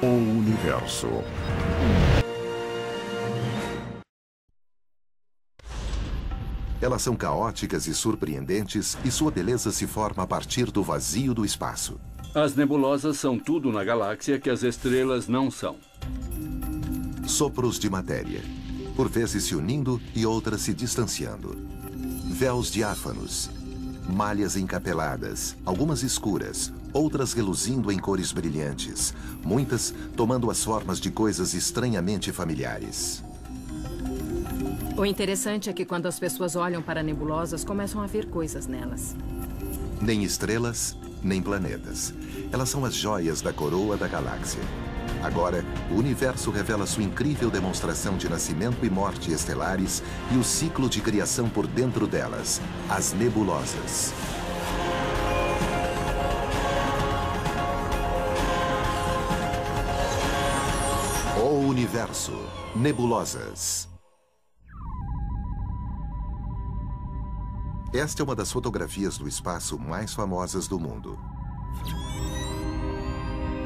O universo. Elas são caóticas e surpreendentes e sua beleza se forma a partir do vazio do espaço. As nebulosas são tudo na galáxia que as estrelas não são. Sopros de matéria, por vezes se unindo e outras se distanciando. Véus diáfanos, malhas encapeladas, algumas escuras, outras reluzindo em cores brilhantes, muitas tomando as formas de coisas estranhamente familiares. O interessante é que quando as pessoas olham para nebulosas, começam a ver coisas nelas. Nem estrelas, nem planetas. Elas são as joias da coroa da galáxia. Agora, o universo revela sua incrível demonstração de nascimento e morte estelares e o ciclo de criação por dentro delas, as nebulosas. O universo. Nebulosas. Esta é uma das fotografias do espaço mais famosas do mundo.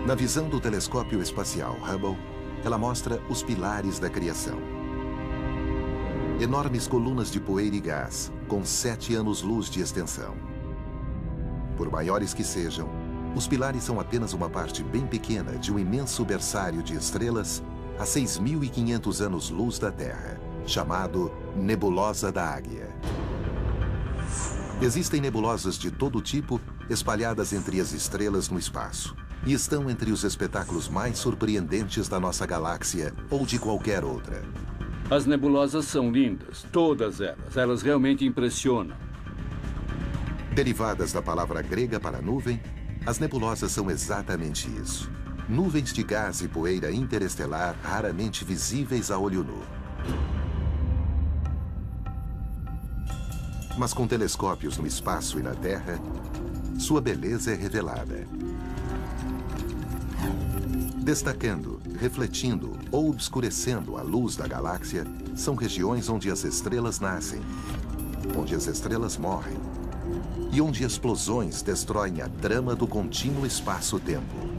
Na visão do telescópio espacial Hubble, ela mostra os pilares da criação. Enormes colunas de poeira e gás, com 7 anos-luz de extensão. Por maiores que sejam, os pilares são apenas uma parte bem pequena de um imenso berçário de estrelas a 6.500 anos-luz da Terra, chamado Nebulosa da Águia. Existem nebulosas de todo tipo espalhadas entre as estrelas no espaço e estão entre os espetáculos mais surpreendentes da nossa galáxia ou de qualquer outra. As nebulosas são lindas, todas elas. Elas realmente impressionam. Derivadas da palavra grega para nuvem, as nebulosas são exatamente isso. Nuvens de gás e poeira interestelar raramente visíveis a olho nu. Mas com telescópios no espaço e na Terra, sua beleza é revelada. Destacando, refletindo ou obscurecendo a luz da galáxia, são regiões onde as estrelas nascem, onde as estrelas morrem e onde explosões destroem a trama do contínuo espaço-tempo.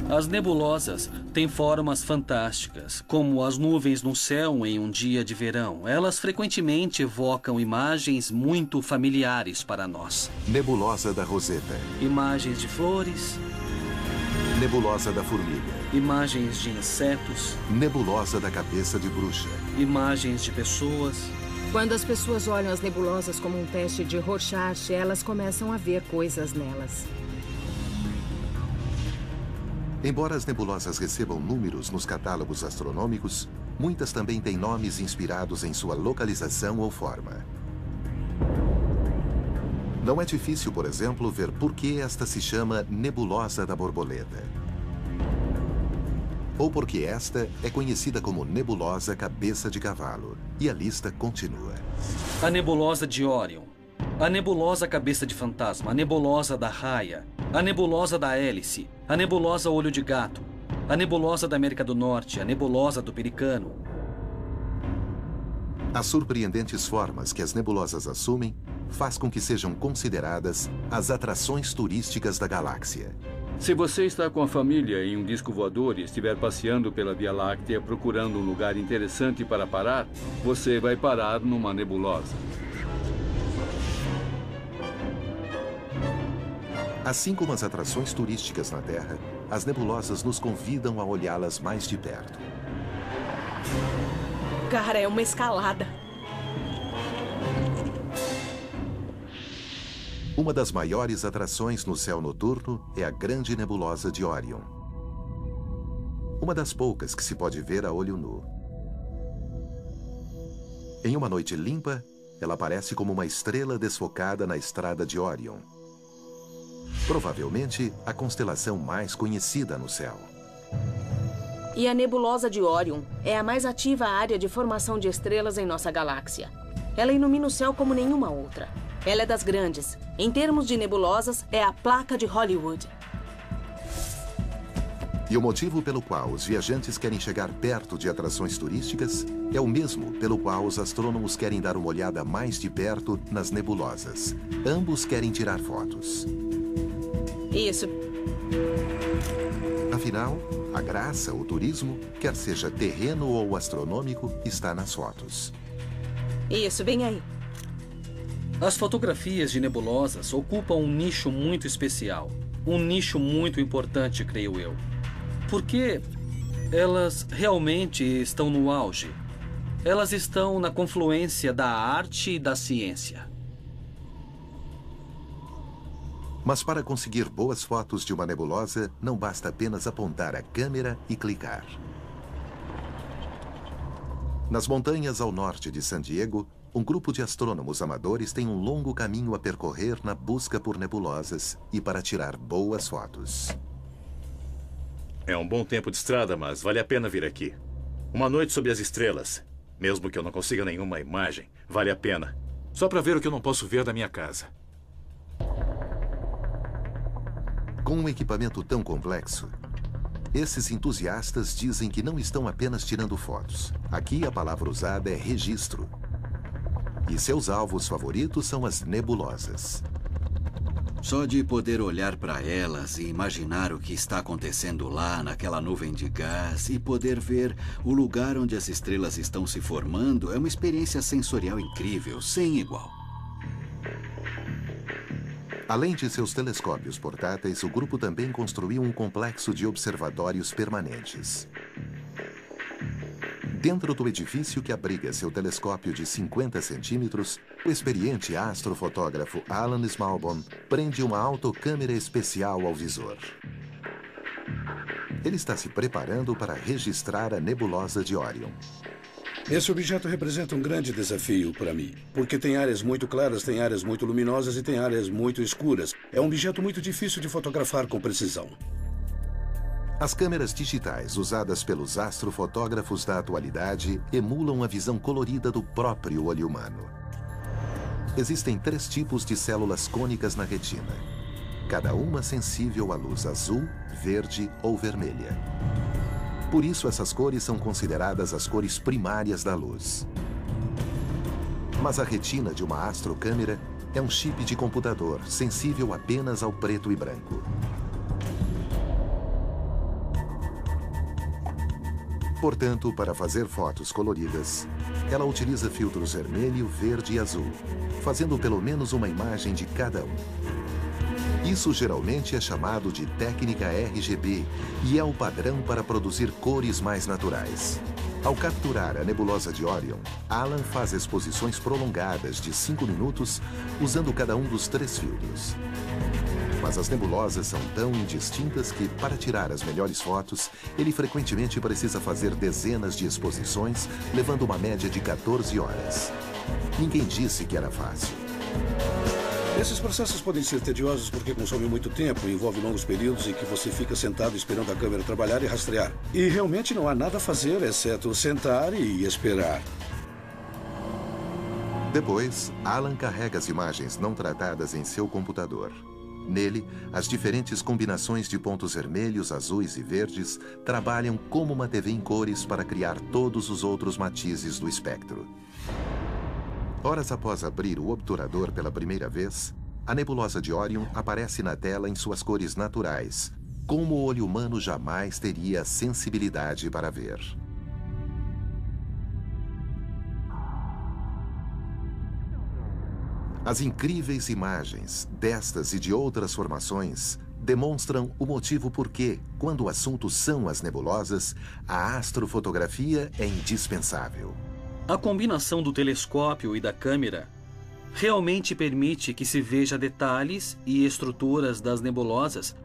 As nebulosas têm formas fantásticas, como as nuvens no céu em um dia de verão. Elas frequentemente evocam imagens muito familiares para nós. Nebulosa da Roseta. Imagens de flores. Nebulosa da Formiga. Imagens de insetos. Nebulosa da Cabeça de Bruxa. Imagens de pessoas. Quando as pessoas olham as nebulosas como um teste de Rorschach, elas começam a ver coisas nelas. Embora as nebulosas recebam números nos catálogos astronômicos, muitas também têm nomes inspirados em sua localização ou forma. Não é difícil, por exemplo, ver por que esta se chama Nebulosa da Borboleta. Ou porque esta é conhecida como Nebulosa Cabeça de Cavalo. E a lista continua. A Nebulosa de Órion. A Nebulosa Cabeça de Fantasma. A Nebulosa da Raia. A Nebulosa da Hélice. A Nebulosa Olho de Gato. A Nebulosa da América do Norte. A Nebulosa do Pelicano. As surpreendentes formas que as nebulosas assumem faz com que sejam consideradas as atrações turísticas da galáxia. Se você está com a família em um disco voador e estiver passeando pela Via Láctea procurando um lugar interessante para parar, você vai parar numa nebulosa. Assim como as atrações turísticas na Terra, as nebulosas nos convidam a olhá-las mais de perto. Cara, é uma escalada. Uma das maiores atrações no céu noturno é a Grande Nebulosa de Órion. Uma das poucas que se pode ver a olho nu. Em uma noite limpa, ela aparece como uma estrela desfocada na estrada de Órion. Provavelmente a constelação mais conhecida no céu. E a Nebulosa de Órion é a mais ativa área de formação de estrelas em nossa galáxia. Ela ilumina o céu como nenhuma outra. Ela é das grandes. Em termos de nebulosas, é a placa de Hollywood. E o motivo pelo qual os viajantes querem chegar perto de atrações turísticas é o mesmo pelo qual os astrônomos querem dar uma olhada mais de perto nas nebulosas. Ambos querem tirar fotos. Isso. Afinal, a graça, o turismo, quer seja terreno ou astronômico, está nas fotos. Isso, vem aí. As fotografias de nebulosas ocupam um nicho muito especial. Um nicho muito importante, creio eu. Porque elas realmente estão no auge. Elas estão na confluência da arte e da ciência. Mas para conseguir boas fotos de uma nebulosa, não basta apenas apontar a câmera e clicar. Nas montanhas ao norte de San Diego, um grupo de astrônomos amadores tem um longo caminho a percorrer na busca por nebulosas e para tirar boas fotos. É um bom tempo de estrada, mas vale a pena vir aqui. Uma noite sob as estrelas. Mesmo que eu não consiga nenhuma imagem, vale a pena. Só para ver o que eu não posso ver da minha casa. Com um equipamento tão complexo, esses entusiastas dizem que não estão apenas tirando fotos. Aqui a palavra usada é registro. E seus alvos favoritos são as nebulosas. Só de poder olhar para elas e imaginar o que está acontecendo lá naquela nuvem de gás e poder ver o lugar onde as estrelas estão se formando é uma experiência sensorial incrível, sem igual. Além de seus telescópios portáteis, o grupo também construiu um complexo de observatórios permanentes. Dentro do edifício que abriga seu telescópio de 50 centímetros, o experiente astrofotógrafo Alan Smallbone prende uma autocâmera especial ao visor. Ele está se preparando para registrar a nebulosa de Orion. Esse objeto representa um grande desafio para mim, porque tem áreas muito claras, tem áreas muito luminosas e tem áreas muito escuras. É um objeto muito difícil de fotografar com precisão. As câmeras digitais usadas pelos astrofotógrafos da atualidade emulam a visão colorida do próprio olho humano. Existem 3 tipos de células cônicas na retina, cada uma sensível à luz azul, verde ou vermelha. Por isso, essas cores são consideradas as cores primárias da luz. Mas a retina de uma astrocâmera é um chip de computador sensível apenas ao preto e branco. Portanto, para fazer fotos coloridas, ela utiliza filtros vermelho, verde e azul, fazendo pelo menos uma imagem de cada um. Isso geralmente é chamado de técnica RGB e é o padrão para produzir cores mais naturais. Ao capturar a nebulosa de Orion, Alan faz exposições prolongadas de 5 minutos usando cada um dos 3 filtros. Mas as nebulosas são tão indistintas que, para tirar as melhores fotos, ele frequentemente precisa fazer dezenas de exposições, levando uma média de 14 horas. Ninguém disse que era fácil. Esses processos podem ser tediosos porque consomem muito tempo e envolvem longos períodos em que você fica sentado esperando a câmera trabalhar e rastrear. E realmente não há nada a fazer, exceto sentar e esperar. Depois, Alan carrega as imagens não tratadas em seu computador. Nele, as diferentes combinações de pontos vermelhos, azuis e verdes trabalham como uma TV em cores para criar todos os outros matizes do espectro. Horas após abrir o obturador pela primeira vez, a nebulosa de Orion aparece na tela em suas cores naturais, como o olho humano jamais teria a sensibilidade para ver. As incríveis imagens destas e de outras formações demonstram o motivo por que, quando o assunto são as nebulosas, a astrofotografia é indispensável. A combinação do telescópio e da câmera realmente permite que se veja detalhes e estruturas das nebulosas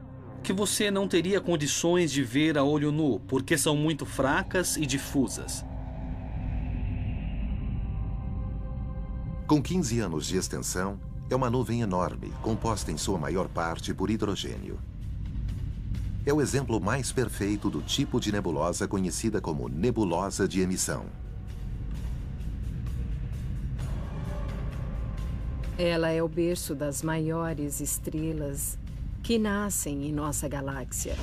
que você não teria condições de ver a olho nu, porque são muito fracas e difusas. Com 15 anos de extensão, é uma nuvem enorme, composta em sua maior parte por hidrogênio. É o exemplo mais perfeito do tipo de nebulosa conhecida como nebulosa de emissão. Ela é o berço das maiores estrelas que nascem em nossa galáxia.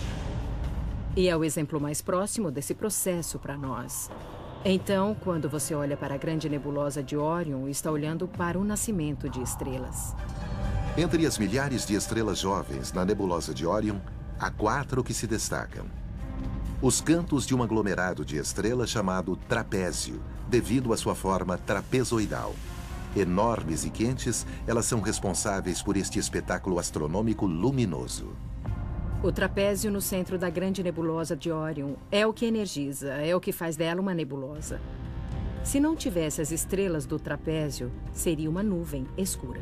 E é o exemplo mais próximo desse processo para nós. Então, quando você olha para a grande nebulosa de Orion, está olhando para o nascimento de estrelas. Entre as milhares de estrelas jovens na nebulosa de Orion, há 4 que se destacam. Os cantos de um aglomerado de estrelas chamado trapézio, devido à sua forma trapezoidal. Enormes e quentes, elas são responsáveis por este espetáculo astronômico luminoso. O trapézio no centro da grande nebulosa de Órion é o que energiza, é o que faz dela uma nebulosa. Se não tivesse as estrelas do trapézio, seria uma nuvem escura.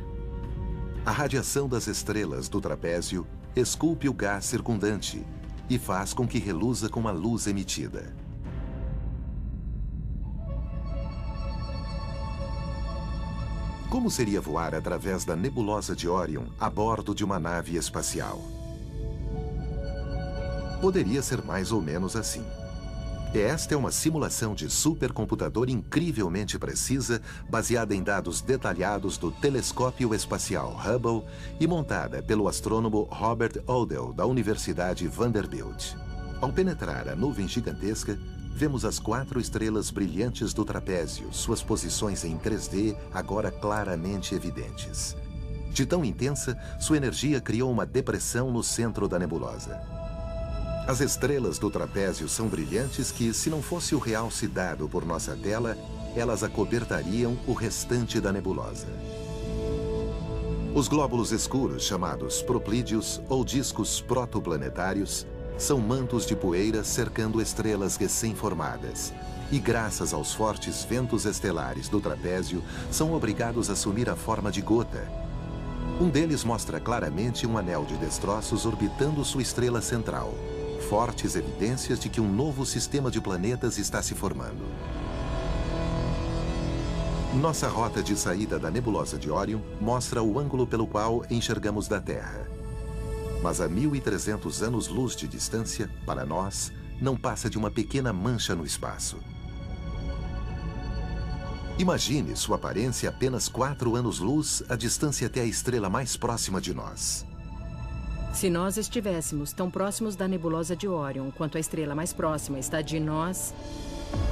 A radiação das estrelas do trapézio esculpe o gás circundante e faz com que reluza com a luz emitida. Como seria voar através da nebulosa de Órion a bordo de uma nave espacial? Poderia ser mais ou menos assim. Esta é uma simulação de supercomputador incrivelmente precisa, baseada em dados detalhados do telescópio espacial Hubble e montada pelo astrônomo Robert Odell, da Universidade Vanderbilt. Ao penetrar a nuvem gigantesca, vemos as 4 estrelas brilhantes do trapézio, suas posições em 3D agora claramente evidentes. De tão intensa, sua energia criou uma depressão no centro da nebulosa. As estrelas do trapézio são brilhantes que, se não fosse o realce dado por nossa tela, elas acobertariam o restante da nebulosa. Os glóbulos escuros, chamados proplídeos ou discos protoplanetários, são mantos de poeira cercando estrelas recém-formadas. E graças aos fortes ventos estelares do trapézio, são obrigados a assumir a forma de gota. Um deles mostra claramente um anel de destroços orbitando sua estrela central. Fortes evidências de que um novo sistema de planetas está se formando. Nossa rota de saída da nebulosa de Órion mostra o ângulo pelo qual enxergamos da Terra. Mas a 1.300 anos-luz de distância, para nós, não passa de uma pequena mancha no espaço. Imagine sua aparência apenas 4 anos-luz a distância até a estrela mais próxima de nós. Se nós estivéssemos tão próximos da nebulosa de Órion quanto a estrela mais próxima está de nós,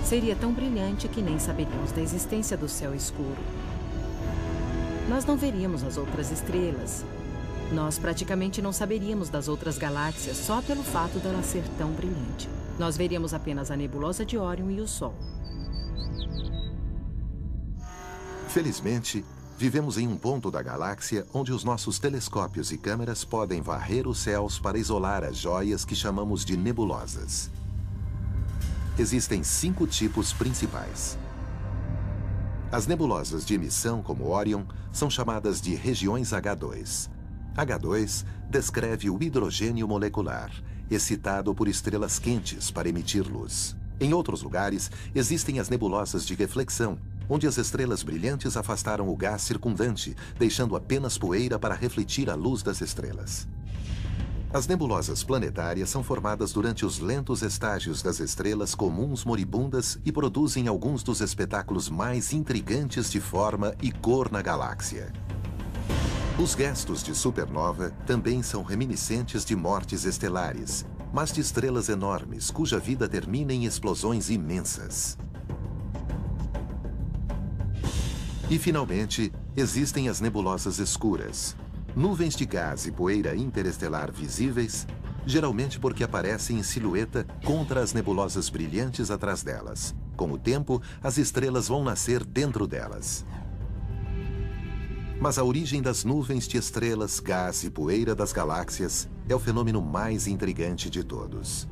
seria tão brilhante que nem saberíamos da existência do céu escuro. Nós não veríamos as outras estrelas. Nós praticamente não saberíamos das outras galáxias só pelo fato dela ser tão brilhante. Nós veríamos apenas a nebulosa de Órion e o Sol. Felizmente, vivemos em um ponto da galáxia onde os nossos telescópios e câmeras podem varrer os céus para isolar as joias que chamamos de nebulosas. Existem 5 tipos principais. As nebulosas de emissão, como Órion, são chamadas de regiões H2. H2 descreve o hidrogênio molecular, excitado por estrelas quentes para emitir luz. Em outros lugares, existem as nebulosas de reflexão, onde as estrelas brilhantes afastaram o gás circundante, deixando apenas poeira para refletir a luz das estrelas. As nebulosas planetárias são formadas durante os lentos estágios das estrelas comuns moribundas e produzem alguns dos espetáculos mais intrigantes de forma e cor na galáxia. Os restos de supernova também são reminiscentes de mortes estelares, mas de estrelas enormes cuja vida termina em explosões imensas. E, finalmente, existem as nebulosas escuras, nuvens de gás e poeira interestelar visíveis, geralmente porque aparecem em silhueta contra as nebulosas brilhantes atrás delas. Com o tempo, as estrelas vão nascer dentro delas. Mas a origem das nuvens de estrelas, gás e poeira das galáxias é o fenômeno mais intrigante de todos.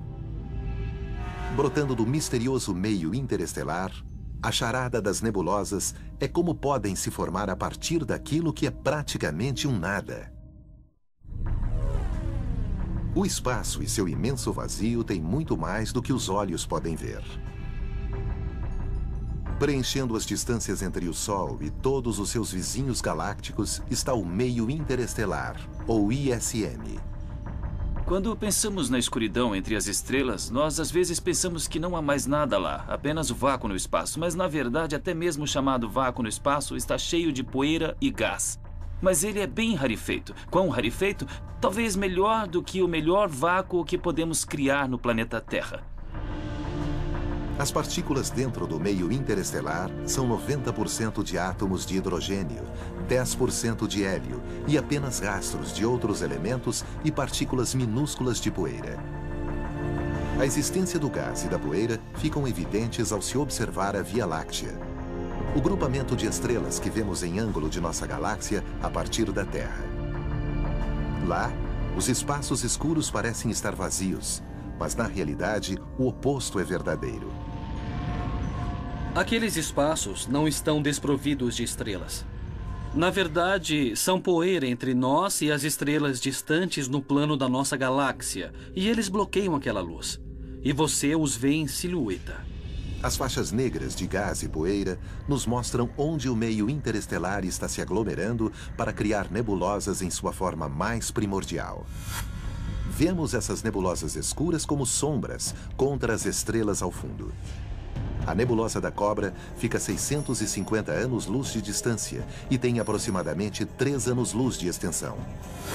Brotando do misterioso meio interestelar, a charada das nebulosas é como podem se formar a partir daquilo que é praticamente um nada. O espaço e seu imenso vazio têm muito mais do que os olhos podem ver. Preenchendo as distâncias entre o Sol e todos os seus vizinhos galácticos está o meio interestelar, ou ISM. Quando pensamos na escuridão entre as estrelas, nós às vezes pensamos que não há mais nada lá, apenas o vácuo no espaço. Mas na verdade, até mesmo o chamado vácuo no espaço está cheio de poeira e gás. Mas ele é bem rarefeito. Quão rarefeito? Talvez melhor do que o melhor vácuo que podemos criar no planeta Terra. As partículas dentro do meio interestelar são 90% de átomos de hidrogênio, 10% de hélio e apenas rastros de outros elementos e partículas minúsculas de poeira. A existência do gás e da poeira ficam evidentes ao se observar a Via Láctea, o grupamento de estrelas que vemos em ângulo de nossa galáxia a partir da Terra. Lá, os espaços escuros parecem estar vazios, mas na realidade o oposto é verdadeiro. Aqueles espaços não estão desprovidos de estrelas. Na verdade, são poeira entre nós e as estrelas distantes no plano da nossa galáxia, e eles bloqueiam aquela luz. E você os vê em silhueta. As faixas negras de gás e poeira nos mostram onde o meio interestelar está se aglomerando para criar nebulosas em sua forma mais primordial. Vemos essas nebulosas escuras como sombras contra as estrelas ao fundo. A nebulosa da Cobra fica a 650 anos-luz de distância e tem aproximadamente 3 anos-luz de extensão.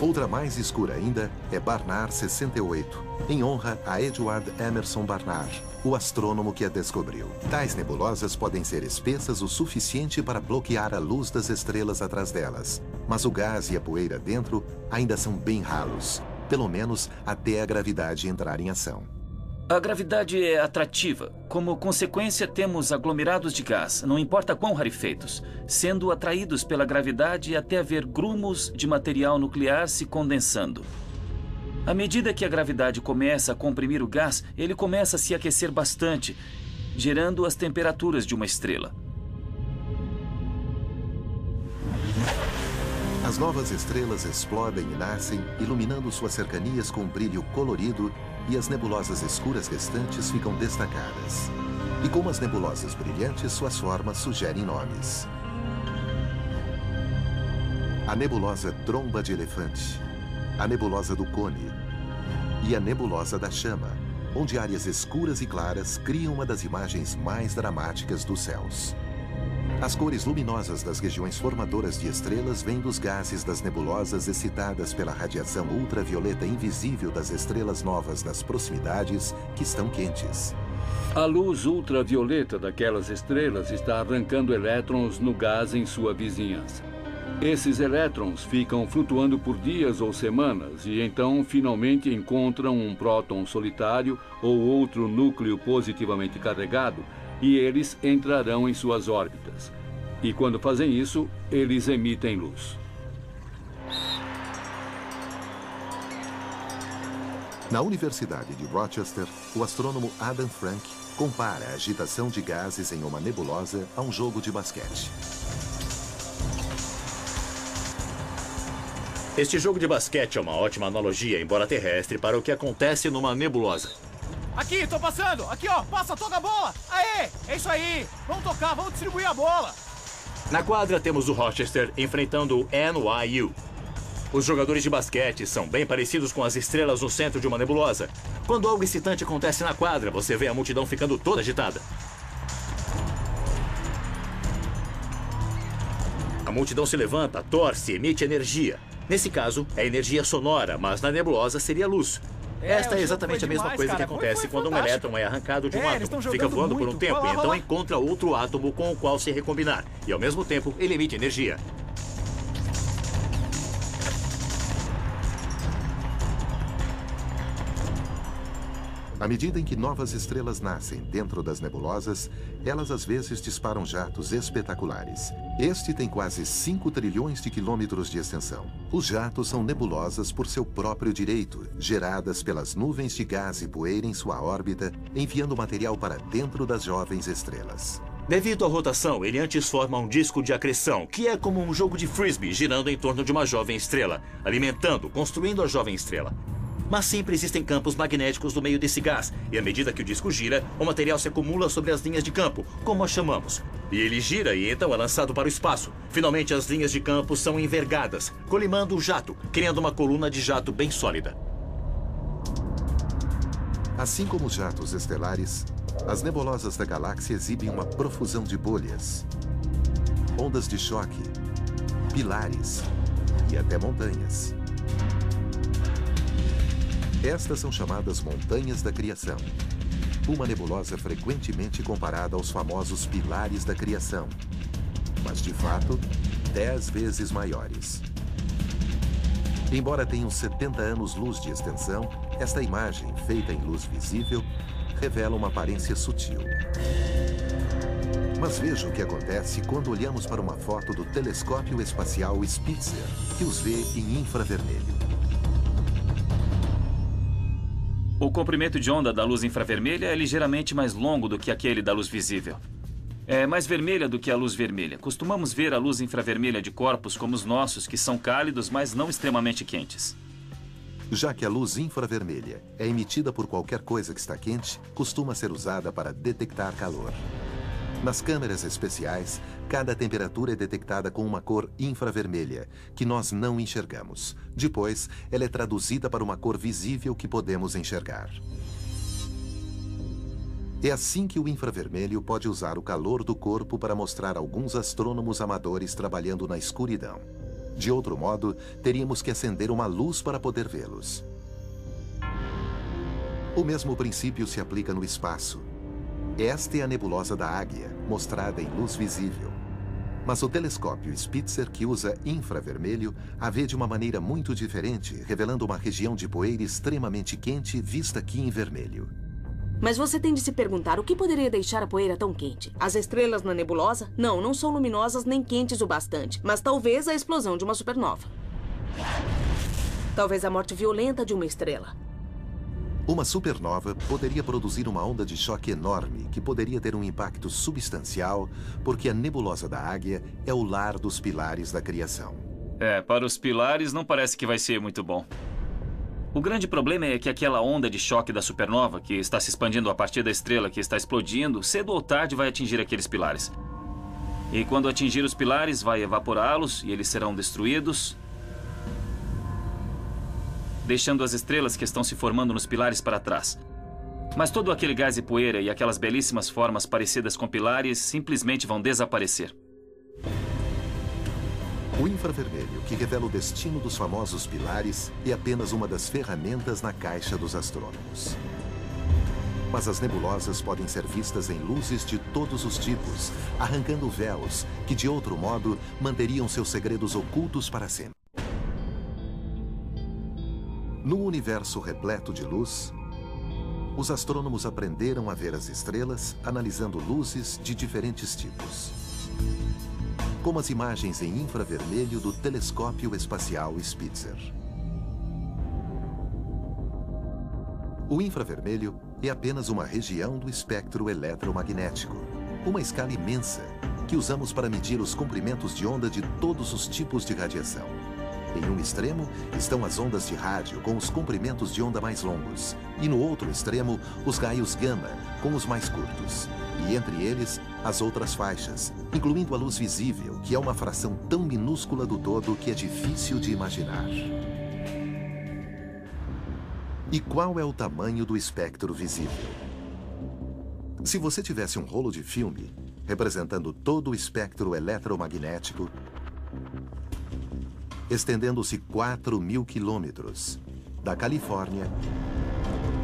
Outra mais escura ainda é Barnard 68, em honra a Edward Emerson Barnard, o astrônomo que a descobriu. Tais nebulosas podem ser espessas o suficiente para bloquear a luz das estrelas atrás delas, mas o gás e a poeira dentro ainda são bem ralos, pelo menos até a gravidade entrar em ação. A gravidade é atrativa. Como consequência, temos aglomerados de gás, não importa quão rarefeitos, sendo atraídos pela gravidade até haver grumos de material nuclear se condensando. À medida que a gravidade começa a comprimir o gás, ele começa a se aquecer bastante, gerando as temperaturas de uma estrela. As novas estrelas explodem e nascem, iluminando suas cercanias com um brilho colorido, e as nebulosas escuras restantes ficam destacadas. E como as nebulosas brilhantes, suas formas sugerem nomes. A nebulosa Tromba de Elefante, a nebulosa do Cone e a nebulosa da Chama, onde áreas escuras e claras criam uma das imagens mais dramáticas dos céus. As cores luminosas das regiões formadoras de estrelas vêm dos gases das nebulosas excitadas pela radiação ultravioleta invisível das estrelas novas das proximidades que estão quentes. A luz ultravioleta daquelas estrelas está arrancando elétrons no gás em sua vizinhança. Esses elétrons ficam flutuando por dias ou semanas e então finalmente encontram um próton solitário ou outro núcleo positivamente carregado, e eles entrarão em suas órbitas. E quando fazem isso, eles emitem luz. Na Universidade de Rochester, o astrônomo Adam Frank compara a agitação de gases em uma nebulosa a um jogo de basquete. Este jogo de basquete é uma ótima analogia, embora terrestre, para o que acontece numa nebulosa. Aqui, tô passando! Aqui, ó! Passa, toca a bola! Aê! É isso aí! Vamos tocar, vamos distribuir a bola! Na quadra temos o Rochester enfrentando o NYU. Os jogadores de basquete são bem parecidos com as estrelas no centro de uma nebulosa. Quando algo excitante acontece na quadra, você vê a multidão ficando toda agitada. A multidão se levanta, torce, emite energia. Nesse caso, é energia sonora, mas na nebulosa seria luz. Esta é exatamente a mesma coisa que acontece quando um elétron é arrancado de um átomo. Fica voando por um tempo e então encontra outro átomo com o qual se recombinar. E ao mesmo tempo, ele emite energia. À medida em que novas estrelas nascem dentro das nebulosas, elas às vezes disparam jatos espetaculares. Este tem quase 5 trilhões de quilômetros de extensão. Os jatos são nebulosas por seu próprio direito, geradas pelas nuvens de gás e poeira em sua órbita, enviando material para dentro das jovens estrelas. Devido à rotação, ele antes forma um disco de acreção, que é como um jogo de frisbee girando em torno de uma jovem estrela, alimentando, construindo a jovem estrela. Mas sempre existem campos magnéticos no meio desse gás, e à medida que o disco gira, o material se acumula sobre as linhas de campo, como as chamamos. E ele gira e então é lançado para o espaço. Finalmente, as linhas de campo são envergadas, colimando o jato, criando uma coluna de jato bem sólida. Assim como os jatos estelares, as nebulosas da galáxia exibem uma profusão de bolhas, ondas de choque, pilares e até montanhas. Estas são chamadas montanhas da criação. Uma nebulosa frequentemente comparada aos famosos pilares da criação, mas de fato, 10 vezes maiores. Embora tenham 70 anos-luz de extensão, esta imagem, feita em luz visível, revela uma aparência sutil. Mas veja o que acontece quando olhamos para uma foto do telescópio espacial Spitzer, que os vê em infravermelho. O comprimento de onda da luz infravermelha é ligeiramente mais longo do que aquele da luz visível. É mais vermelha do que a luz vermelha. Costumamos ver a luz infravermelha de corpos como os nossos, que são cálidos, mas não extremamente quentes. Já que a luz infravermelha é emitida por qualquer coisa que está quente, costuma ser usada para detectar calor. Nas câmeras especiais, cada temperatura é detectada com uma cor infravermelha, que nós não enxergamos. Depois, ela é traduzida para uma cor visível que podemos enxergar. É assim que o infravermelho pode usar o calor do corpo para mostrar alguns astrônomos amadores trabalhando na escuridão. De outro modo, teríamos que acender uma luz para poder vê-los. O mesmo princípio se aplica no espaço. Esta é a nebulosa da Águia, mostrada em luz visível. Mas o telescópio Spitzer, que usa infravermelho, a vê de uma maneira muito diferente, revelando uma região de poeira extremamente quente vista aqui em vermelho. Mas você tem de se perguntar o que poderia deixar a poeira tão quente? As estrelas na nebulosa? Não são luminosas nem quentes o bastante, mas talvez a explosão de uma supernova. Talvez a morte violenta de uma estrela. Uma supernova poderia produzir uma onda de choque enorme que poderia ter um impacto substancial, porque a nebulosa da Águia é o lar dos pilares da criação. Para os pilares não parece que vai ser muito bom. O grande problema é que aquela onda de choque da supernova, que está se expandindo a partir da estrela que está explodindo, cedo ou tarde vai atingir aqueles pilares. E quando atingir os pilares, vai evaporá-los e eles serão destruídos, deixando as estrelas que estão se formando nos pilares para trás. Mas todo aquele gás e poeira e aquelas belíssimas formas parecidas com pilares simplesmente vão desaparecer. O infravermelho, que revela o destino dos famosos pilares, é apenas uma das ferramentas na caixa dos astrônomos. Mas as nebulosas podem ser vistas em luzes de todos os tipos, arrancando véus que, de outro modo, manteriam seus segredos ocultos para sempre. No universo repleto de luz, os astrônomos aprenderam a ver as estrelas analisando luzes de diferentes tipos, como as imagens em infravermelho do telescópio espacial Spitzer. O infravermelho é apenas uma região do espectro eletromagnético, uma escala imensa que usamos para medir os comprimentos de onda de todos os tipos de radiação. Em um extremo estão as ondas de rádio com os comprimentos de onda mais longos, e no outro extremo os raios gama com os mais curtos, e entre eles as outras faixas, incluindo a luz visível, que é uma fração tão minúscula do todo que é difícil de imaginar. E qual é o tamanho do espectro visível? Se você tivesse um rolo de filme representando todo o espectro eletromagnético, estendendo-se 4.000 quilômetros, da Califórnia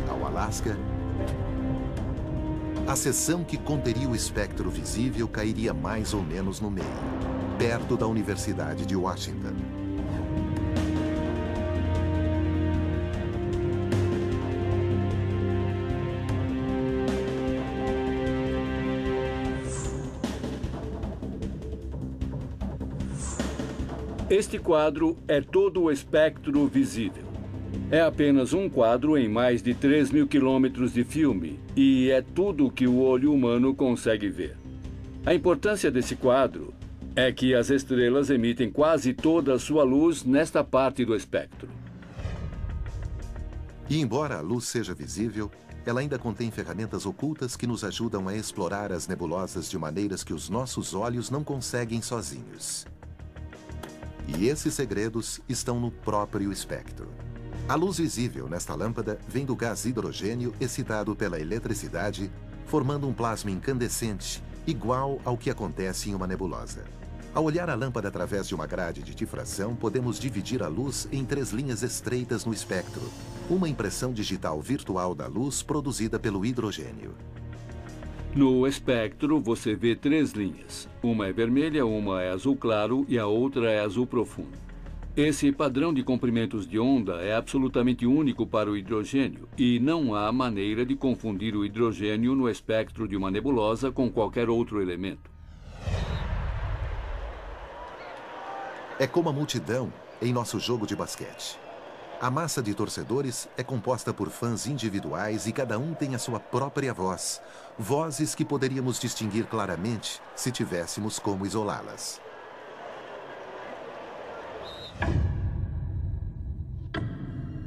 ao Alasca, a seção que conteria o espectro visível cairia mais ou menos no meio, perto da Universidade de Washington. Este quadro é todo o espectro visível. É apenas um quadro em mais de 3.000 quilômetros de filme e é tudo que o olho humano consegue ver. A importância desse quadro é que as estrelas emitem quase toda a sua luz nesta parte do espectro. E embora a luz seja visível, ela ainda contém ferramentas ocultas que nos ajudam a explorar as nebulosas de maneiras que os nossos olhos não conseguem sozinhos. E esses segredos estão no próprio espectro. A luz visível nesta lâmpada vem do gás hidrogênio excitado pela eletricidade, formando um plasma incandescente, igual ao que acontece em uma nebulosa. Ao olhar a lâmpada através de uma grade de difração, podemos dividir a luz em 3 linhas estreitas no espectro, uma impressão digital virtual da luz produzida pelo hidrogênio. No espectro, você vê 3 linhas. Uma é vermelha, uma é azul claro e a outra é azul profundo. Esse padrão de comprimentos de onda é absolutamente único para o hidrogênio e não há maneira de confundir o hidrogênio no espectro de uma nebulosa com qualquer outro elemento. É como a multidão em nosso jogo de basquete. A massa de torcedores é composta por fãs individuais e cada um tem a sua própria voz. Vozes que poderíamos distinguir claramente se tivéssemos como isolá-las.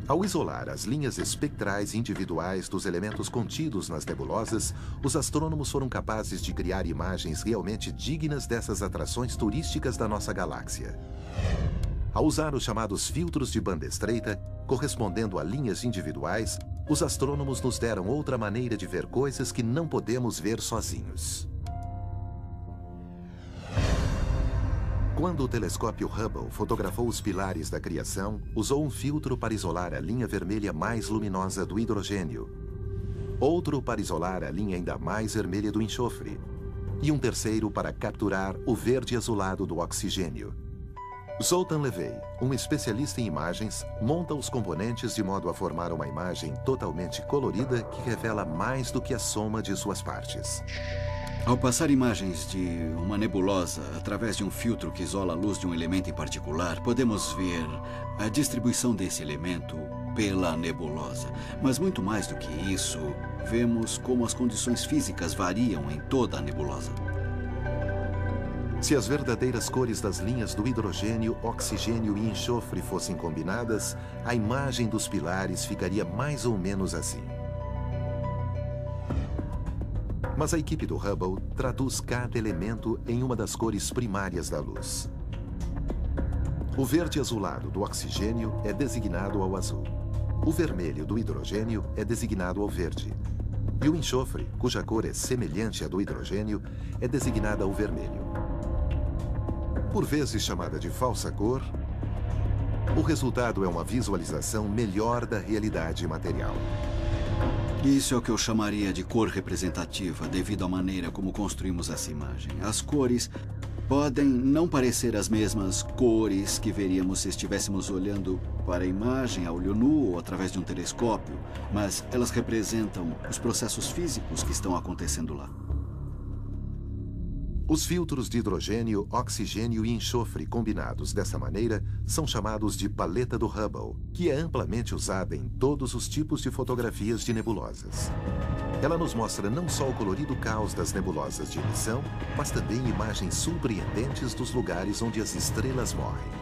Ao isolar as linhas espectrais individuais dos elementos contidos nas nebulosas, os astrônomos foram capazes de criar imagens realmente dignas dessas atrações turísticas da nossa galáxia. Ao usar os chamados filtros de banda estreita, correspondendo a linhas individuais, os astrônomos nos deram outra maneira de ver coisas que não podemos ver sozinhos. Quando o telescópio Hubble fotografou os pilares da criação, usou um filtro para isolar a linha vermelha mais luminosa do hidrogênio, outro para isolar a linha ainda mais vermelha do enxofre, e um terceiro para capturar o verde azulado do oxigênio. Zoltan Levey, um especialista em imagens, monta os componentes de modo a formar uma imagem totalmente colorida que revela mais do que a soma de suas partes. Ao passar imagens de uma nebulosa através de um filtro que isola a luz de um elemento em particular, podemos ver a distribuição desse elemento pela nebulosa. Mas muito mais do que isso, vemos como as condições físicas variam em toda a nebulosa. Se as verdadeiras cores das linhas do hidrogênio, oxigênio e enxofre fossem combinadas, a imagem dos pilares ficaria mais ou menos assim. Mas a equipe do Hubble traduz cada elemento em uma das cores primárias da luz. O verde azulado do oxigênio é designado ao azul. O vermelho do hidrogênio é designado ao verde. E o enxofre, cuja cor é semelhante à do hidrogênio, é designada ao vermelho. Por vezes chamada de falsa cor, o resultado é uma visualização melhor da realidade material. Isso é o que eu chamaria de cor representativa, devido à maneira como construímos essa imagem. As cores podem não parecer as mesmas cores que veríamos se estivéssemos olhando para a imagem a olho nu ou através de um telescópio, mas elas representam os processos físicos que estão acontecendo lá. Os filtros de hidrogênio, oxigênio e enxofre combinados dessa maneira são chamados de paleta do Hubble, que é amplamente usada em todos os tipos de fotografias de nebulosas. Ela nos mostra não só o colorido caos das nebulosas de emissão, mas também imagens surpreendentes dos lugares onde as estrelas morrem.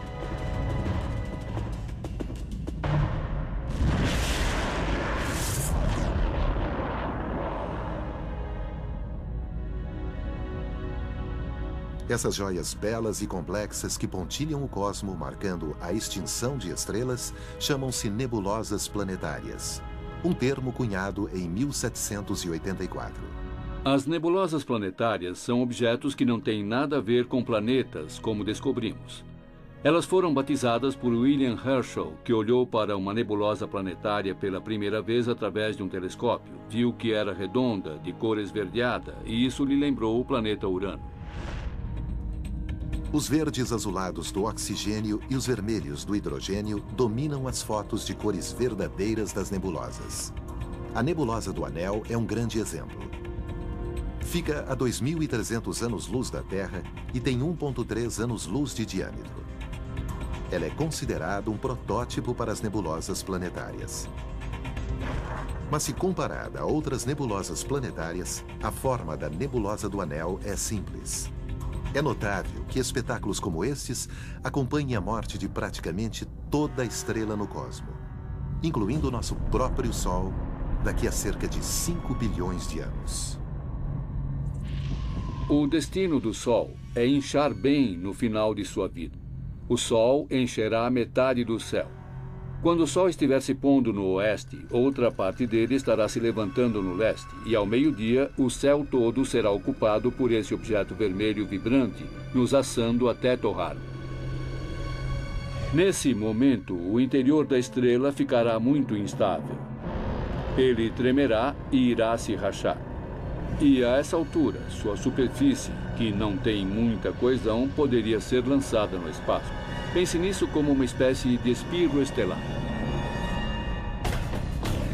Essas joias belas e complexas que pontilham o cosmo, marcando a extinção de estrelas, chamam-se nebulosas planetárias, um termo cunhado em 1784. As nebulosas planetárias são objetos que não têm nada a ver com planetas, como descobrimos. Elas foram batizadas por William Herschel, que olhou para uma nebulosa planetária pela primeira vez através de um telescópio, viu que era redonda, de cor esverdeada, e isso lhe lembrou o planeta Urano. Os verdes azulados do oxigênio e os vermelhos do hidrogênio dominam as fotos de cores verdadeiras das nebulosas. A nebulosa do Anel é um grande exemplo. Fica a 2.300 anos-luz da Terra e tem 1,3 anos-luz de diâmetro. Ela é considerada um protótipo para as nebulosas planetárias. Mas se comparada a outras nebulosas planetárias, a forma da nebulosa do Anel é simples. É notável que espetáculos como estes acompanhem a morte de praticamente toda a estrela no cosmo, incluindo o nosso próprio Sol, daqui a cerca de 5 bilhões de anos. O destino do Sol é inchar bem no final de sua vida. O Sol encherá metade do céu. Quando o Sol estiver se pondo no oeste, outra parte dele estará se levantando no leste, e ao meio-dia o céu todo será ocupado por esse objeto vermelho vibrante, nos assando até torrar. Nesse momento, o interior da estrela ficará muito instável. Ele tremerá e irá se rachar. E a essa altura, sua superfície, que não tem muita coesão, poderia ser lançada no espaço. Pense nisso como uma espécie de espirro estelar.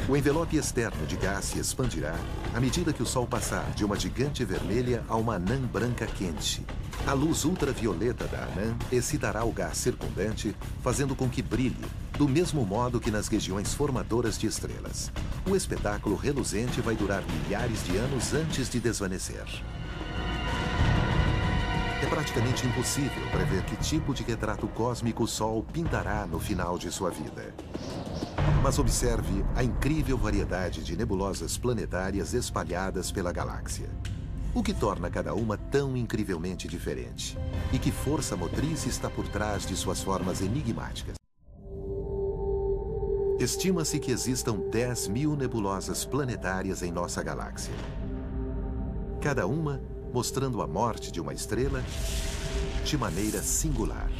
O envelope externo de gás se expandirá à medida que o Sol passar de uma gigante vermelha a uma anã branca quente. A luz ultravioleta da anã excitará o gás circundante, fazendo com que brilhe, do mesmo modo que nas regiões formadoras de estrelas. O espetáculo reluzente vai durar milhares de anos antes de desvanecer. É praticamente impossível prever que tipo de retrato cósmico o Sol pintará no final de sua vida. Mas observe a incrível variedade de nebulosas planetárias espalhadas pela galáxia. O que torna cada uma tão incrivelmente diferente? E que força motriz está por trás de suas formas enigmáticas? Estima-se que existam 10.000 nebulosas planetárias em nossa galáxia. Cada uma mostrando a morte de uma estrela de maneira singular.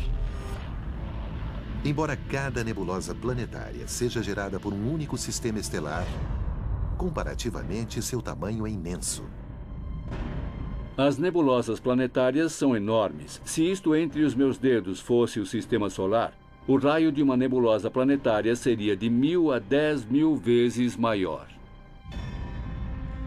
Embora cada nebulosa planetária seja gerada por um único sistema estelar, comparativamente seu tamanho é imenso. As nebulosas planetárias são enormes. Se isto entre os meus dedos fosse o sistema solar, o raio de uma nebulosa planetária seria de 1.000 a 10.000 vezes maior.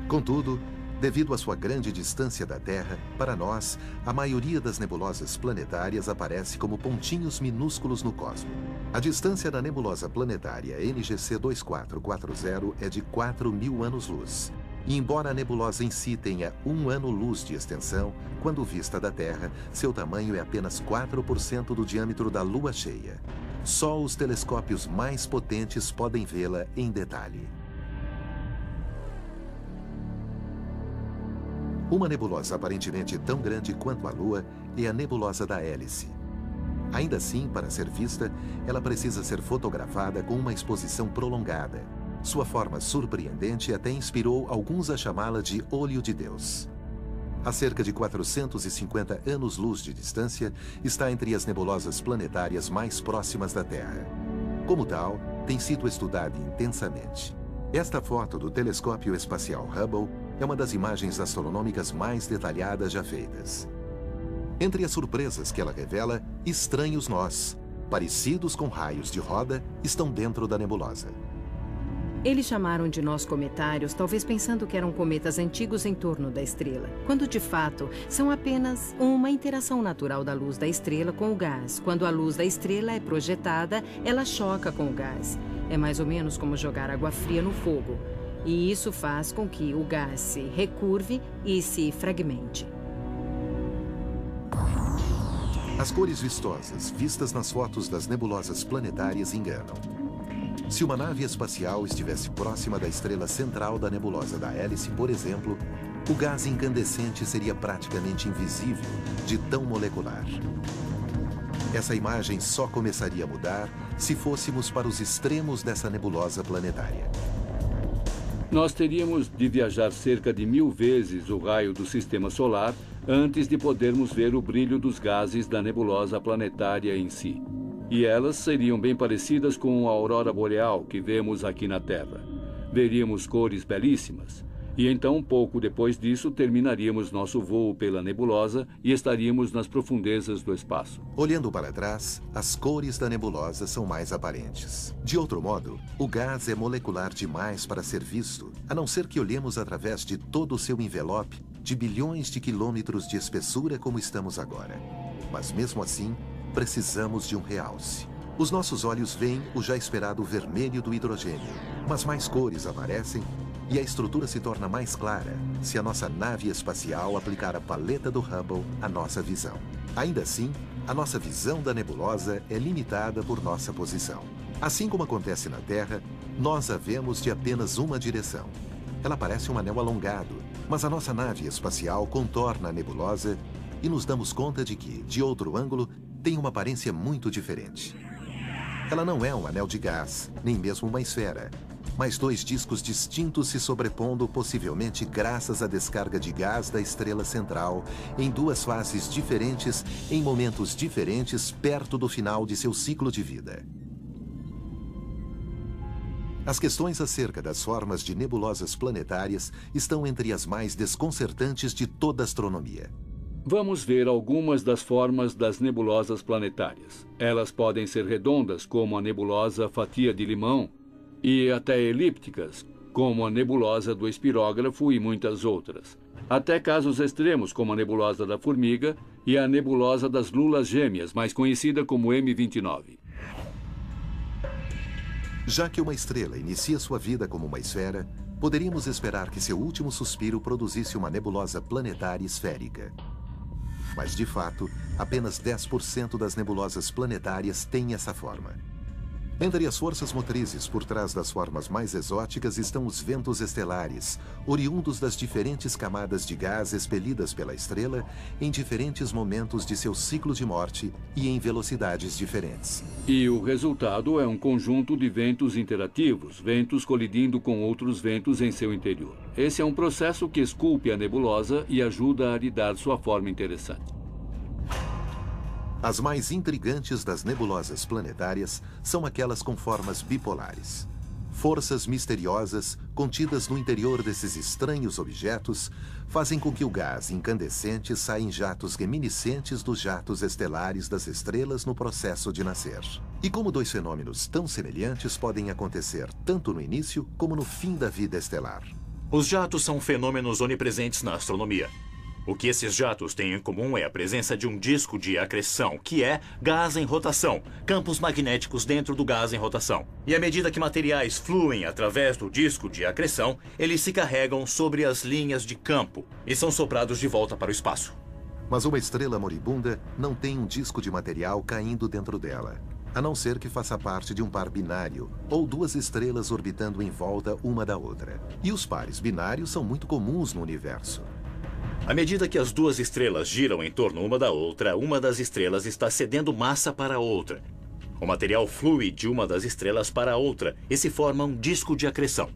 Contudo, devido à sua grande distância da Terra, para nós, a maioria das nebulosas planetárias aparece como pontinhos minúsculos no cosmos. A distância da nebulosa planetária NGC 2440 é de 4.000 anos-luz. E embora a nebulosa em si tenha 1 ano-luz de extensão, quando vista da Terra, seu tamanho é apenas 4% do diâmetro da Lua cheia. Só os telescópios mais potentes podem vê-la em detalhe. Uma nebulosa aparentemente tão grande quanto a Lua é a nebulosa da Hélice. Ainda assim, para ser vista, ela precisa ser fotografada com uma exposição prolongada. Sua forma surpreendente até inspirou alguns a chamá-la de Olho de Deus. A cerca de 450 anos-luz de distância, está entre as nebulosas planetárias mais próximas da Terra. Como tal, tem sido estudada intensamente. Esta foto do telescópio espacial Hubble é uma das imagens astronômicas mais detalhadas já feitas. Entre as surpresas que ela revela, estranhos nós, parecidos com raios de roda, estão dentro da nebulosa. Eles chamaram de nós cometários, talvez pensando que eram cometas antigos em torno da estrela, quando de fato são apenas uma interação natural da luz da estrela com o gás. Quando a luz da estrela é projetada, ela choca com o gás. É mais ou menos como jogar água fria no fogo. E isso faz com que o gás se recurve e se fragmente. As cores vistosas vistas nas fotos das nebulosas planetárias enganam. Se uma nave espacial estivesse próxima da estrela central da nebulosa da Hélice, por exemplo, o gás incandescente seria praticamente invisível, de tão molecular. Essa imagem só começaria a mudar se fôssemos para os extremos dessa nebulosa planetária. Nós teríamos de viajar cerca de 1000 vezes o raio do sistema solar antes de podermos ver o brilho dos gases da nebulosa planetária em si. E elas seriam bem parecidas com a aurora boreal que vemos aqui na Terra. Veríamos cores belíssimas. E então, pouco depois disso, terminaríamos nosso voo pela nebulosa e estaríamos nas profundezas do espaço. Olhando para trás, as cores da nebulosa são mais aparentes. De outro modo, o gás é molecular demais para ser visto, a não ser que olhemos através de todo o seu envelope de bilhões de quilômetros de espessura como estamos agora. Mas mesmo assim, precisamos de um realce. Os nossos olhos veem o já esperado vermelho do hidrogênio, mas mais cores aparecem e a estrutura se torna mais clara se a nossa nave espacial aplicar a paleta do Hubble à nossa visão. Ainda assim, a nossa visão da nebulosa é limitada por nossa posição. Assim como acontece na Terra, nós a vemos de apenas uma direção. Ela parece um anel alongado, mas a nossa nave espacial contorna a nebulosa e nos damos conta de que, de outro ângulo, tem uma aparência muito diferente. Ela não é um anel de gás, nem mesmo uma esfera, mas dois discos distintos se sobrepondo, possivelmente graças à descarga de gás da estrela central, em duas fases diferentes, em momentos diferentes, perto do final de seu ciclo de vida. As questões acerca das formas de nebulosas planetárias estão entre as mais desconcertantes de toda a astronomia. Vamos ver algumas das formas das nebulosas planetárias. Elas podem ser redondas, como a nebulosa Fatia de Limão, e até elípticas, como a nebulosa do Espirógrafo e muitas outras. Até casos extremos, como a nebulosa da Formiga e a nebulosa das Lulas Gêmeas, mais conhecida como M29. Já que uma estrela inicia sua vida como uma esfera, poderíamos esperar que seu último suspiro produzisse uma nebulosa planetária esférica. Mas, de fato, apenas 10% das nebulosas planetárias têm essa forma. Entre as forças motrizes por trás das formas mais exóticas estão os ventos estelares, oriundos das diferentes camadas de gás expelidas pela estrela em diferentes momentos de seu ciclo de morte e em velocidades diferentes. E o resultado é um conjunto de ventos interativos, ventos colidindo com outros ventos em seu interior. Esse é um processo que esculpe a nebulosa e ajuda a lhe dar sua forma interessante. As mais intrigantes das nebulosas planetárias são aquelas com formas bipolares. Forças misteriosas, contidas no interior desses estranhos objetos, fazem com que o gás incandescente saia em jatos reminiscentes dos jatos estelares das estrelas no processo de nascer. E como dois fenômenos tão semelhantes podem acontecer tanto no início como no fim da vida estelar? Os jatos são fenômenos onipresentes na astronomia. O que esses jatos têm em comum é a presença de um disco de acreção, que é gás em rotação, campos magnéticos dentro do gás em rotação. E à medida que materiais fluem através do disco de acreção, eles se carregam sobre as linhas de campo e são soprados de volta para o espaço. Mas uma estrela moribunda não tem um disco de material caindo dentro dela, a não ser que faça parte de um par binário, ou duas estrelas orbitando em volta uma da outra. E os pares binários são muito comuns no universo. À medida que as duas estrelas giram em torno uma da outra, uma das estrelas está cedendo massa para a outra. O material flui de uma das estrelas para a outra e se forma um disco de acreção.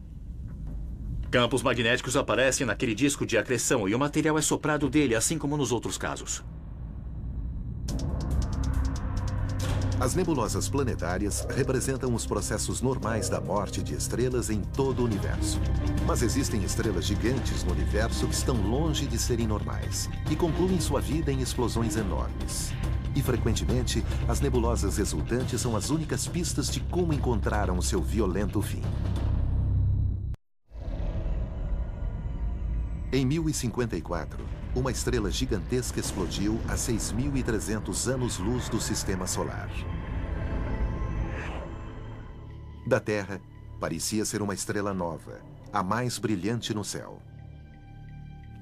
Campos magnéticos aparecem naquele disco de acreção e o material é soprado dele, assim como nos outros casos. As nebulosas planetárias representam os processos normais da morte de estrelas em todo o universo. Mas existem estrelas gigantes no universo que estão longe de serem normais e concluem sua vida em explosões enormes. E, frequentemente, as nebulosas resultantes são as únicas pistas de como encontraram o seu violento fim. Em 1054, uma estrela gigantesca explodiu a 6.300 anos-luz do Sistema Solar. Da Terra, parecia ser uma estrela nova, a mais brilhante no céu.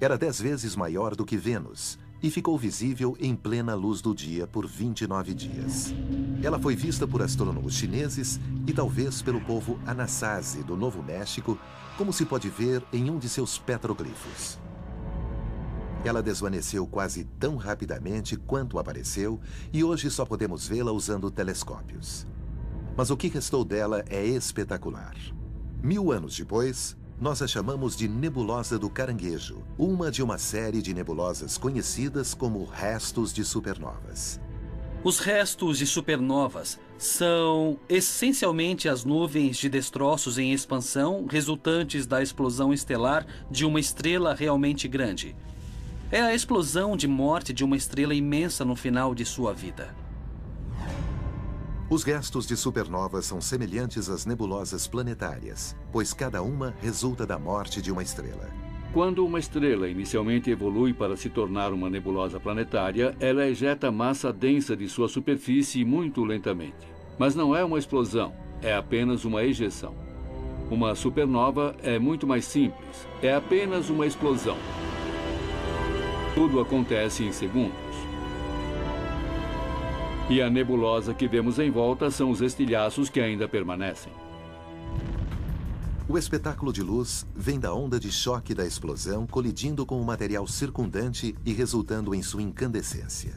Era 10 vezes maior do que Vênus e ficou visível em plena luz do dia por 29 dias. Ela foi vista por astrônomos chineses e talvez pelo povo Anasazi do Novo México, como se pode ver em um de seus petroglifos. Ela desvaneceu quase tão rapidamente quanto apareceu e hoje só podemos vê-la usando telescópios. Mas o que restou dela é espetacular. 1000 anos depois, nós a chamamos de Nebulosa do Caranguejo, uma de uma série de nebulosas conhecidas como restos de supernovas. Os restos de supernovas são essencialmente as nuvens de destroços em expansão resultantes da explosão estelar de uma estrela realmente grande. É a explosão de morte de uma estrela imensa no final de sua vida. Os restos de supernovas são semelhantes às nebulosas planetárias, pois cada uma resulta da morte de uma estrela. Quando uma estrela inicialmente evolui para se tornar uma nebulosa planetária, ela ejeta massa densa de sua superfície muito lentamente. Mas não é uma explosão, é apenas uma ejeção. Uma supernova é muito mais simples, é apenas uma explosão. Tudo acontece em segundos. E a nebulosa que vemos em volta são os estilhaços que ainda permanecem. O espetáculo de luz vem da onda de choque da explosão colidindo com o material circundante e resultando em sua incandescência.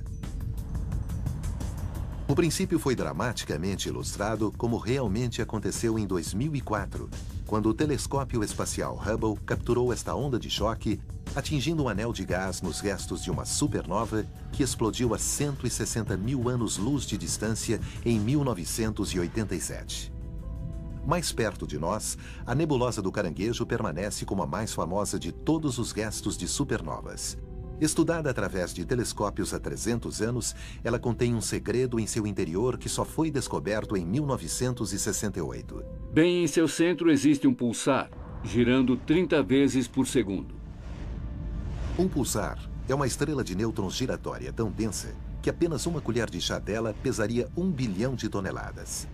O princípio foi dramaticamente ilustrado como realmente aconteceu em 2004, quando o telescópio espacial Hubble capturou esta onda de choque, atingindo um anel de gás nos restos de uma supernova que explodiu a 160 mil anos-luz de distância em 1987. Mais perto de nós, a nebulosa do Caranguejo permanece como a mais famosa de todos os restos de supernovas. Estudada através de telescópios há 300 anos, ela contém um segredo em seu interior que só foi descoberto em 1968. Bem em seu centro existe um pulsar, girando 30 vezes por segundo. Um pulsar é uma estrela de nêutrons giratória tão densa que apenas uma colher de chá dela pesaria 1 bilhão de toneladas.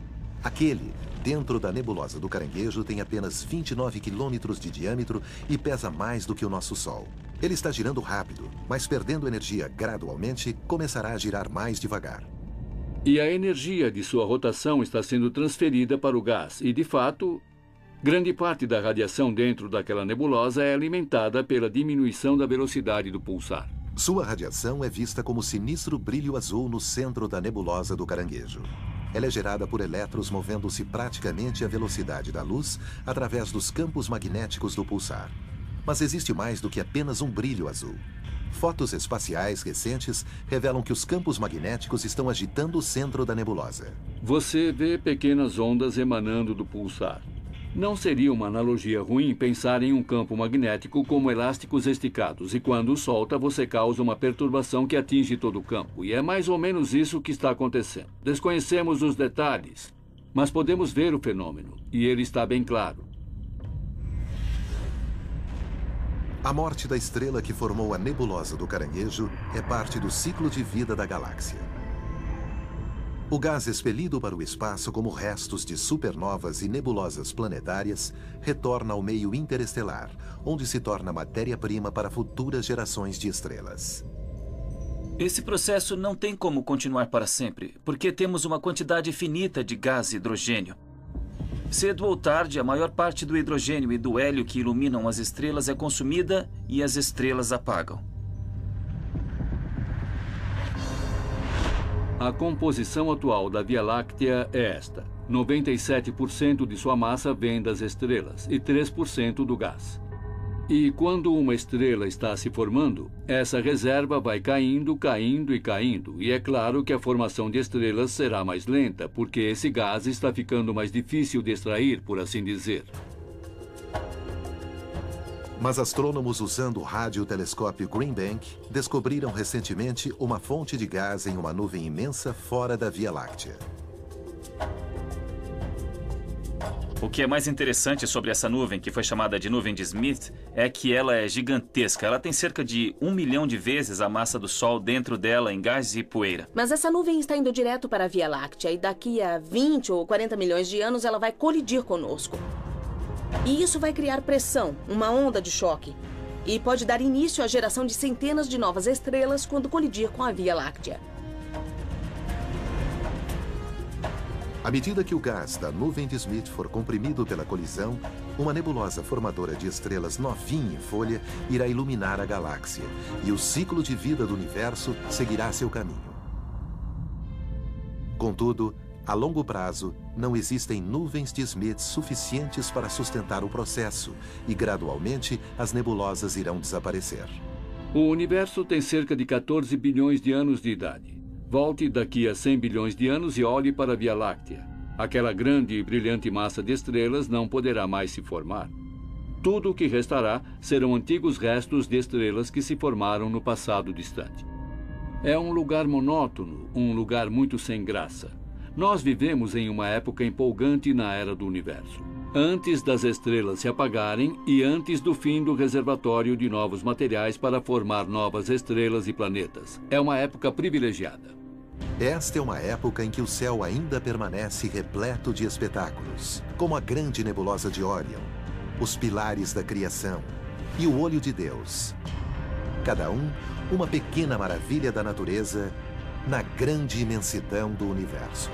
Aquele, dentro da nebulosa do Caranguejo, tem apenas 29 quilômetros de diâmetro e pesa mais do que o nosso Sol. Ele está girando rápido, mas perdendo energia gradualmente, começará a girar mais devagar. E a energia de sua rotação está sendo transferida para o gás e, de fato, grande parte da radiação dentro daquela nebulosa é alimentada pela diminuição da velocidade do pulsar. Sua radiação é vista como sinistro brilho azul no centro da nebulosa do Caranguejo. Ela é gerada por elétrons movendo-se praticamente à velocidade da luz através dos campos magnéticos do pulsar. Mas existe mais do que apenas um brilho azul. Fotos espaciais recentes revelam que os campos magnéticos estão agitando o centro da nebulosa. Você vê pequenas ondas emanando do pulsar. Não seria uma analogia ruim pensar em um campo magnético como elásticos esticados, e quando solta, você causa uma perturbação que atinge todo o campo. E é mais ou menos isso que está acontecendo. Desconhecemos os detalhes, mas podemos ver o fenômeno, e ele está bem claro. A morte da estrela que formou a nebulosa do Caranguejo é parte do ciclo de vida da galáxia. O gás expelido para o espaço como restos de supernovas e nebulosas planetárias retorna ao meio interestelar, onde se torna matéria-prima para futuras gerações de estrelas. Esse processo não tem como continuar para sempre, porque temos uma quantidade finita de gás hidrogênio. Cedo ou tarde, a maior parte do hidrogênio e do hélio que iluminam as estrelas é consumida e as estrelas apagam. A composição atual da Via Láctea é esta. 97% de sua massa vem das estrelas e 3% do gás. E quando uma estrela está se formando, essa reserva vai caindo, caindo e caindo. E é claro que a formação de estrelas será mais lenta, porque esse gás está ficando mais difícil de extrair, por assim dizer. Mas astrônomos usando o radiotelescópio Green Bank descobriram recentemente uma fonte de gás em uma nuvem imensa fora da Via Láctea. O que é mais interessante sobre essa nuvem, que foi chamada de nuvem de Smith, é que ela é gigantesca. Ela tem cerca de 1 milhão de vezes a massa do Sol dentro dela em gás e poeira. Mas essa nuvem está indo direto para a Via Láctea e daqui a 20 ou 40 milhões de anos ela vai colidir conosco. E isso vai criar pressão, uma onda de choque. E pode dar início à geração de centenas de novas estrelas quando colidir com a Via Láctea. À medida que o gás da nuvem de Smith for comprimido pela colisão, uma nebulosa formadora de estrelas novinha em folha irá iluminar a galáxia e o ciclo de vida do universo seguirá seu caminho. Contudo, a longo prazo, não existem nuvens de Smith suficientes para sustentar o processo e, gradualmente, as nebulosas irão desaparecer. O universo tem cerca de 14 bilhões de anos de idade. Volte daqui a 100 bilhões de anos e olhe para a Via Láctea. Aquela grande e brilhante massa de estrelas não poderá mais se formar. Tudo o que restará serão antigos restos de estrelas que se formaram no passado distante. É um lugar monótono, um lugar muito sem graça. Nós vivemos em uma época empolgante na era do universo. Antes das estrelas se apagarem e antes do fim do reservatório de novos materiais para formar novas estrelas e planetas. É uma época privilegiada. Esta é uma época em que o céu ainda permanece repleto de espetáculos, como a grande nebulosa de Órion, os pilares da criação e o olho de Deus. Cada um, uma pequena maravilha da natureza na grande imensidão do universo.